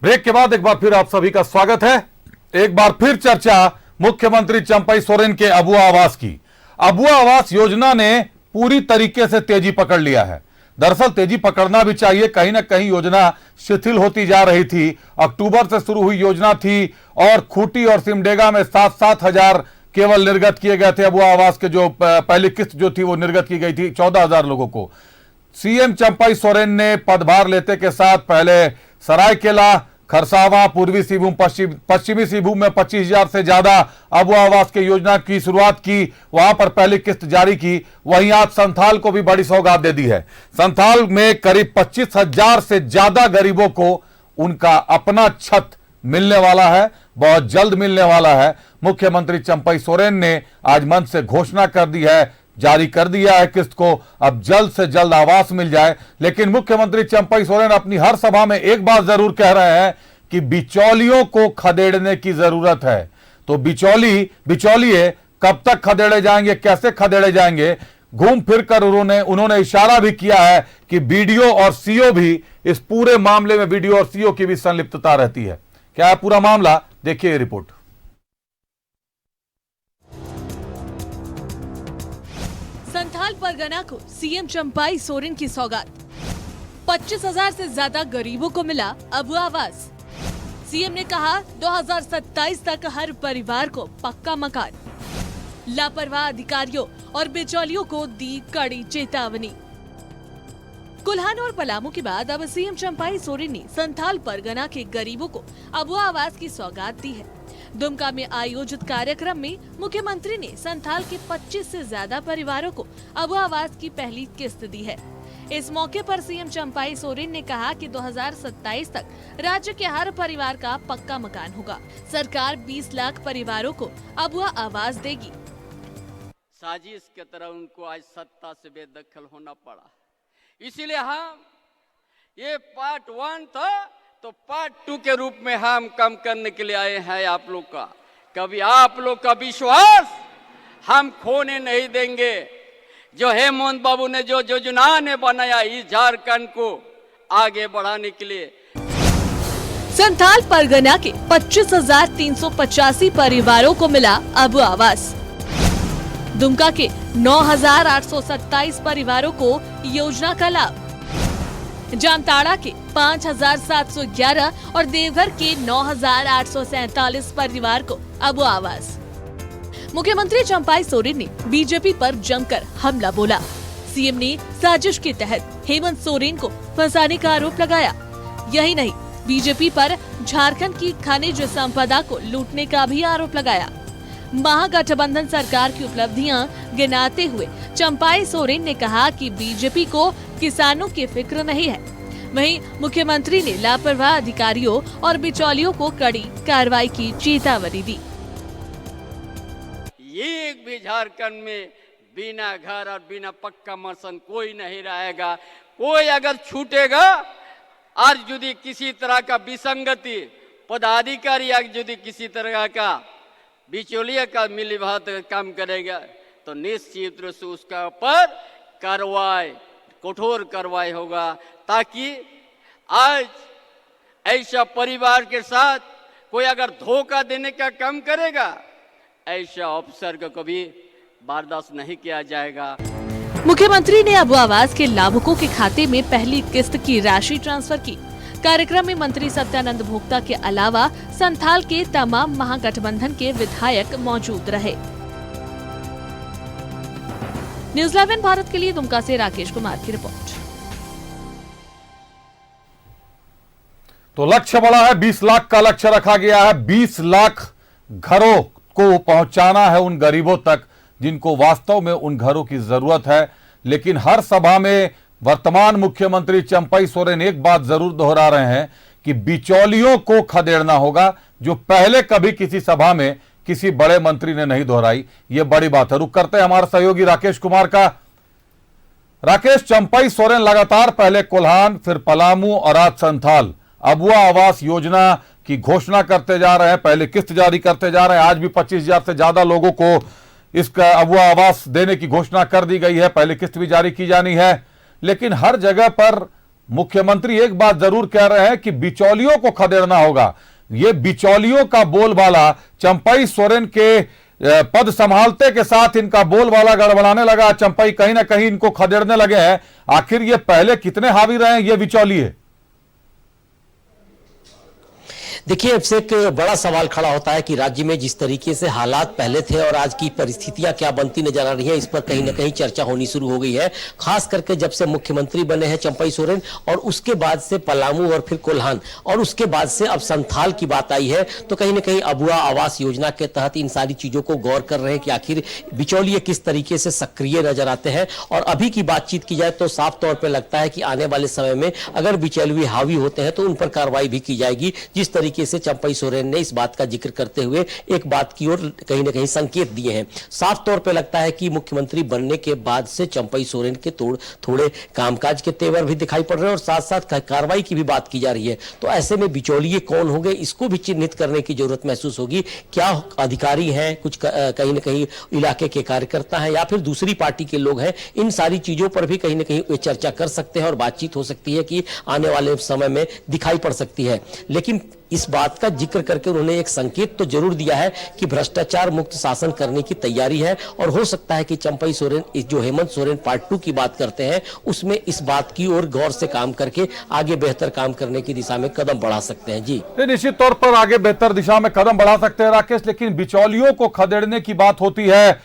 Break के बाद एक बार फिर आप सभी का स्वागत है। एक बार फिर चर्चा मुख्यमंत्री चंपई सोरेन के अबुआ आवास की। अबुआ आवास योजना ने पूरी तरीके से तेजी पकड़ लिया है। दरअसल तेजी पकड़ना भी चाहिए, कहीं ना कहीं योजना शिथिल होती जा रही थी। अक्टूबर से शुरू हुई योजना थी और खूंटी और सिमडेगा में 7-7 हजार केवल निर्गत किए गए थे। अबुआ आवास के जो पहली किस्त जो थी वो निर्गत की गई थी 14,000 लोगों को। सीएम चंपई सोरेन ने पदभार लेते के साथ पहले सरायकेला, खरसावां, पूर्वी सिंहभूम, पश्चिमी सिंहभूम में 25,000 से ज्यादा अबुआ आवास की योजना की शुरुआत की, वहां पर पहली किस्त जारी की। वहीं आज संथाल को भी बड़ी सौगात दे दी है। संथाल में करीब 25,000 से ज्यादा गरीबों को उनका अपना छत मिलने वाला है, बहुत जल्द मिलने वाला है। मुख्यमंत्री चंपई सोरेन ने आज मंच से घोषणा कर दी है, जारी कर दिया है किस्त को, अब जल्द से जल्द आवास मिल जाए। लेकिन मुख्यमंत्री चंपई सोरेन अपनी हर सभा में एक बात जरूर कह रहे हैं कि बिचौलियों को खदेड़ने की जरूरत है। तो बिचौलिए कब तक खदेड़े जाएंगे, कैसे खदेड़े जाएंगे, घूम फिर कर उन्होंने इशारा भी किया है कि बीडीओ और सीओ भी इस पूरे मामले में, बीडीओ और सीओ की भी संलिप्तता रहती है। क्या है पूरा मामला, देखिए ये रिपोर्ट। संथाल परगना को सीएम चंपई सोरेन की सौगात। 25,000 से ज्यादा गरीबों को मिला अबुआ आवास। सीएम ने कहा 2027 तक हर परिवार को पक्का मकान। लापरवाह अधिकारियों और बिचौलियों को दी कड़ी चेतावनी। कुल्हान और पलामू के बाद अब सीएम चंपई सोरेन ने संथाल परगना के गरीबों को अबुआ आवास की सौगात दी है। दुमका में आयोजित कार्यक्रम में मुख्यमंत्री ने संथाल के 25 से ज्यादा परिवारों को अबुआ आवास की पहली किस्त दी है। इस मौके पर सीएम चंपई सोरेन ने कहा कि 2027 तक राज्य के हर परिवार का पक्का मकान होगा। सरकार 20 लाख परिवारों को अबुआ आवास देगी। साजिश की तरह उनको आज सत्ता से बेदखल होना पड़ा, इसीलिए हम ये पार्ट 1 था तो पार्ट 2 के रूप में हम काम करने के लिए आए हैं आप लोग का। कभी आप लोग का विश्वास हम खोने नहीं देंगे। जो हेमंत बाबू ने जो योजना ने बनाया इस झारखंड को आगे बढ़ाने के लिए। संथाल परगना के 25,385 परिवारों को मिला अबुआ आवास। दुमका के 9,827 परिवारों को योजना का लाभ। जामताड़ा के 5,711 और देवघर के 9,847 परिवार को अबुआ आवास। मुख्यमंत्री चंपई सोरेन ने बीजेपी पर जमकर हमला बोला। सीएम ने साजिश के तहत हेमंत सोरेन को फंसाने का आरोप लगाया। यही नहीं, बीजेपी पर झारखंड की खनिज संपदा को लूटने का भी आरोप लगाया। महागठबंधन सरकार की उपलब्धियां गिनाते हुए चंपई सोरेन ने कहा कि बीजेपी को किसानों की फिक्र नहीं है। वहीं मुख्यमंत्री ने लापरवाह अधिकारियों और बिचौलियों को कड़ी कार्रवाई की चेतावनी दी। एक भी झारखंड में बिना घर और बिना पक्का मकान कोई नहीं रहेगा। कोई अगर छूटेगा और यदि किसी तरह का विसंगति पदाधिकारी या यदि किसी तरह का बिचौलिया का मिलीभगत काम करेगा तो निश्चित रूप से उसका ऊपर कार्रवाई, कठोर कार्रवाई होगा, ताकि आज ऐसा परिवार के साथ कोई अगर धोखा देने का काम करेगा, ऐसा अफसर को कभी बर्दाश्त नहीं किया जाएगा। मुख्यमंत्री ने अबुआ आवास के लाभुकों के खाते में पहली किस्त की राशि ट्रांसफर की। कार्यक्रम में मंत्री सत्यानंद भोक्ता के अलावा संथाल के तमाम महागठबंधन के विधायक मौजूद रहे। न्यूज़ 11 भारत के लिए दुमका से राकेश कुमार की रिपोर्ट। तो लक्ष्य बड़ा है, 20 लाख का लक्ष्य रखा गया है। 20 लाख घरों को पहुंचाना है उन गरीबों तक जिनको वास्तव में उन घरों की जरूरत है। लेकिन हर सभा में वर्तमान मुख्यमंत्री चंपई सोरेन एक बात जरूर दोहरा रहे हैं कि बिचौलियों को खदेड़ना होगा, जो पहले कभी किसी सभा में किसी बड़े मंत्री ने नहीं दोहराई। यह बड़ी बात है। रुक करते हैं हमारे सहयोगी राकेश कुमार का। राकेश, चंपई सोरेन लगातार पहले कोल्हान, फिर पलामू और आज संथाल अबुआ आवास योजना की घोषणा करते जा रहे हैं, पहले किस्त जारी करते जा रहे हैं। आज भी 25,000 से ज्यादा लोगों को इसका अबुआ आवास देने की घोषणा कर दी गई है, पहले किस्त भी जारी की जानी है। लेकिन हर जगह पर मुख्यमंत्री एक बात जरूर कह रहे हैं कि बिचौलियों को खदेड़ना होगा। ये बिचौलियों का बोलबाला चंपई सोरेन के पद संभालते के साथ इनका बोलबाला गड़बड़ाने लगा। चंपई कहीं ना कहीं इनको खदेड़ने लगे हैं। आखिर ये पहले कितने हावी रहे हैं ये बिचौलिए? देखिए, अब से एक बड़ा सवाल खड़ा होता है कि राज्य में जिस तरीके से हालात पहले थे और आज की परिस्थितियां क्या बनती नजर आ रही है, इस पर कहीं ना कहीं चर्चा होनी शुरू हो गई है। खास करके जब से मुख्यमंत्री बने हैं चंपई सोरेन, और उसके बाद से पलामू और फिर कोल्हान, और उसके बाद से अब संथाल की बात आई है, तो कहीं ना कहीं अबुआ आवास योजना के तहत इन सारी चीजों को गौर कर रहे हैं कि आखिर बिचौलिए किस तरीके से सक्रिय नजर आते हैं। और अभी की बातचीत की जाए तो साफ तौर पर लगता है कि आने वाले समय में अगर बिचौलिए हावी होते हैं तो उन पर कार्रवाई भी की जाएगी। जिस तरीके से चंपई सोरेन ने इस बात का जिक्र करते हुए एक बात की ओर कहीं ना कहीं संकेत दिए हैं। साफ तौर पे लगता है कि मुख्यमंत्री बनने के बाद से चंपई सोरेन के थोड़े कामकाज के तेवर भी दिखाई पड़ रहे हैं और साथ साथ कार्रवाई की भी बात की जा रही है। तो ऐसे में बिचौलिए कौन होंगे, इसको भी चिन्हित करने की जरूरत महसूस होगी। क्या अधिकारी हैं, कुछ कहीं ना कहीं इलाके के कार्यकर्ता हैं, या फिर दूसरी पार्टी के लोग हैं, इन सारी चीजों पर भी कहीं ना कहीं चर्चा कर सकते हैं और बातचीत हो सकती है कि आने वाले समय में दिखाई पड़ सकती है। लेकिन इस बात का जिक्र करके उन्होंने एक संकेत तो जरूर दिया है कि भ्रष्टाचार मुक्त शासन करने की तैयारी है, और हो सकता है कि चंपई सोरेन जो हेमंत सोरेन पार्ट 2 की बात करते हैं उसमें इस बात की ओर गौर से काम करके आगे बेहतर काम करने की दिशा में कदम बढ़ा सकते हैं। जी निश्चित तौर पर आगे बेहतर दिशा में कदम बढ़ा सकते हैं राकेश, लेकिन बिचौलियों को खदेड़ने की बात होती है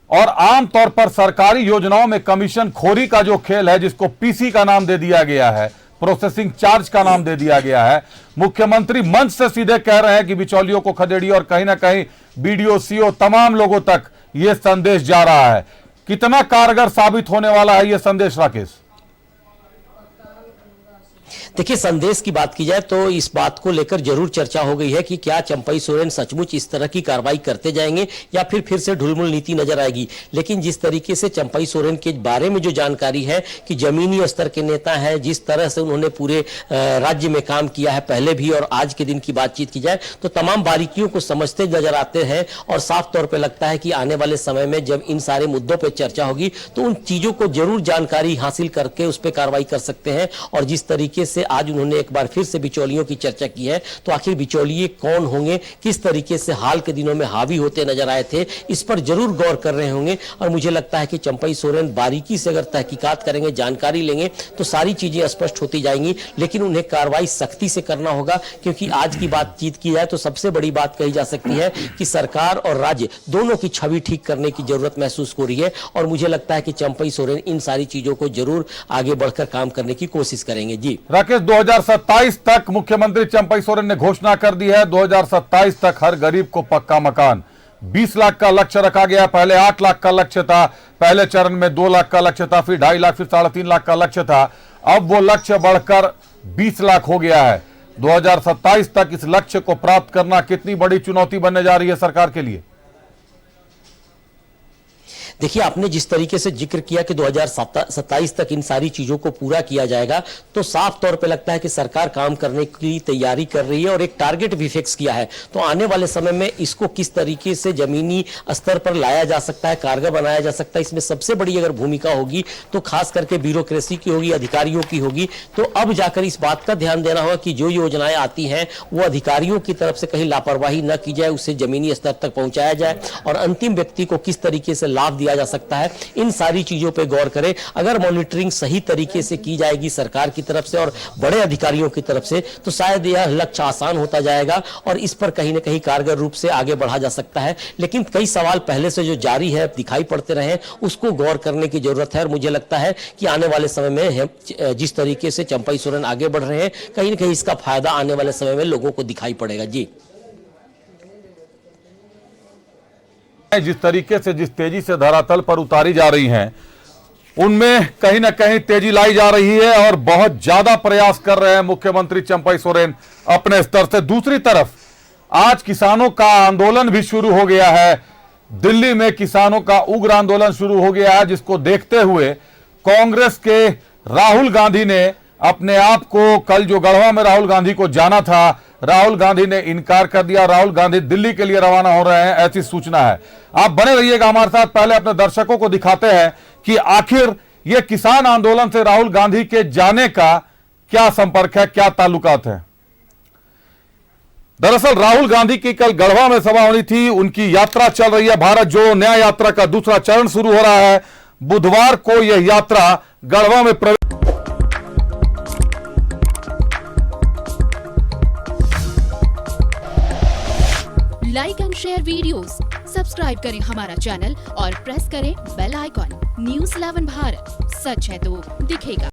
और आमतौर पर सरकारी योजनाओं में कमीशन खोरी का जो खेल है, जिसको पीसी का नाम दे दिया गया है, प्रोसेसिंग चार्ज का नाम दे दिया गया है, मुख्यमंत्री मंच से सीधे कह रहे हैं कि बिचौलियों को खदेड़िए और कहीं ना कहीं बीडीओ सीओ तमाम लोगों तक यह संदेश जा रहा है। कितना कारगर साबित होने वाला है यह संदेश राकेश? देखिए, संदेश की बात की जाए तो इस बात को लेकर जरूर चर्चा हो गई है कि क्या चंपई सोरेन सचमुच इस तरह की कार्रवाई करते जाएंगे या फिर से ढुलमुल नीति नजर आएगी। लेकिन जिस तरीके से चंपई सोरेन के बारे में जो जानकारी है कि जमीनी स्तर के नेता है, जिस तरह से उन्होंने पूरे राज्य में काम किया है पहले भी और आज के दिन की बातचीत की जाए तो तमाम बारीकियों को समझते नजर आते हैं। और साफ तौर पर लगता है कि आने वाले समय में जब इन सारे मुद्दों पर चर्चा होगी तो उन चीजों को जरूर जानकारी हासिल करके उस पर कार्रवाई कर सकते हैं। और जिस तरीके से आज उन्होंने एक बार फिर से बिचौलियों की चर्चा की है, तो आखिर बिचौलिए कौन होंगे, किस तरीके से हाल के दिनों में हावी होते नजर आए थे, इस पर जरूर गौर कर रहे होंगे। और मुझे लगता है कि चंपई सोरेन बारीकी से अगर तहकीकात करेंगे, जानकारी लेंगे तो सारी चीजें स्पष्ट होती जाएंगी। लेकिन उन्हें कार्रवाई सख्ती से करना होगा, क्योंकि आज की बातचीत की जाए तो सबसे बड़ी बात कही जा सकती है कि सरकार और राज्य दोनों की छवि ठीक करने की जरूरत महसूस हो रही है। और मुझे लगता है कि चंपई सोरेन इन सारी चीजों को जरूर आगे बढ़कर काम करने की कोशिश करेंगे। जी राकेश, 2027 तक मुख्यमंत्री चंपई सोरेन ने घोषणा कर दी है, 2027 तक हर गरीब को पक्का मकान। 20 लाख का लक्ष्य रखा गया। पहले 8 लाख का लक्ष्य था, पहले चरण में 2 लाख का लक्ष्य था, फिर 2.5 लाख, फिर 3.5 लाख का लक्ष्य था। अब वो लक्ष्य बढ़कर 20 लाख हो गया है। 2027 तक इस लक्ष्य को प्राप्त करना कितनी बड़ी चुनौती बनने जा रही है सरकार के लिए? देखिए, आपने जिस तरीके से जिक्र किया कि 2027 तक इन सारी चीजों को पूरा किया जाएगा, तो साफ तौर पे लगता है कि सरकार काम करने की तैयारी कर रही है और एक टारगेट भी फिक्स किया है। तो आने वाले समय में इसको किस तरीके से जमीनी स्तर पर लाया जा सकता है, कारगर बनाया जा सकता है, इसमें सबसे बड़ी अगर भूमिका होगी तो खास करके ब्यूरोक्रेसी की होगी, अधिकारियों की होगी। तो अब जाकर इस बात का ध्यान देना होगा कि जो योजनाएं आती हैं वो अधिकारियों की तरफ से कहीं लापरवाही न की जाए, उसे जमीनी स्तर तक पहुंचाया जाए और अंतिम व्यक्ति को किस तरीके से लाभ दिया जा सकता है, इन सारी चीजों पे गौर करें। अगर मॉनिटरिंग सही तरीके से की जाएगी सरकार की तरफ से और बड़े अधिकारियों की तरफ से, तो शायद यह लक्ष्य आसान होता जाएगा और इस पर कहीं ना कहीं कारगर रूप से आगे बढ़ा जा सकता है। लेकिन कई सवाल पहले से जो जारी है, दिखाई पड़ते रहे, उसको गौर करने की जरूरत है। और मुझे लगता है कि आने वाले समय में जिस तरीके से चंपई सोरेन आगे बढ़ रहे हैं, कहीं ना कहीं इसका फायदा आने वाले समय में लोगों को दिखाई पड़ेगा। जी जिस तरीके से, जिस तेजी से धरातल पर उतारी जा रही हैं, उनमें कहीं ना कहीं तेजी लाई जा रही है और बहुत ज्यादा प्रयास कर रहे हैं मुख्यमंत्री चंपई सोरेन अपने स्तर से। दूसरी तरफ आज किसानों का आंदोलन भी शुरू हो गया है। दिल्ली में किसानों का उग्र आंदोलन शुरू हो गया है, जिसको देखते हुए कांग्रेस के राहुल गांधी ने अपने आप को, कल जो गढ़वा में राहुल गांधी को जाना था, राहुल गांधी ने इनकार कर दिया। राहुल गांधी दिल्ली के लिए रवाना हो रहे हैं, ऐसी सूचना है। आप बने रहिएगा हमारे साथ। पहले अपने दर्शकों को दिखाते हैं कि आखिर ये किसान आंदोलन से राहुल गांधी के जाने का क्या संपर्क है, क्या ताल्लुकात है। दरअसल राहुल गांधी की कल गढ़वा में सभा होनी थी, उनकी यात्रा चल रही है। भारत जोड़ो न्याय यात्रा का दूसरा चरण शुरू हो रहा है। बुधवार को यह यात्रा गढ़वा में like and share videos, subscribe करें हमारा चैनल और प्रेस करें बेल आइकॉन। न्यूज़ 11 भारत, सच है तो दिखेगा।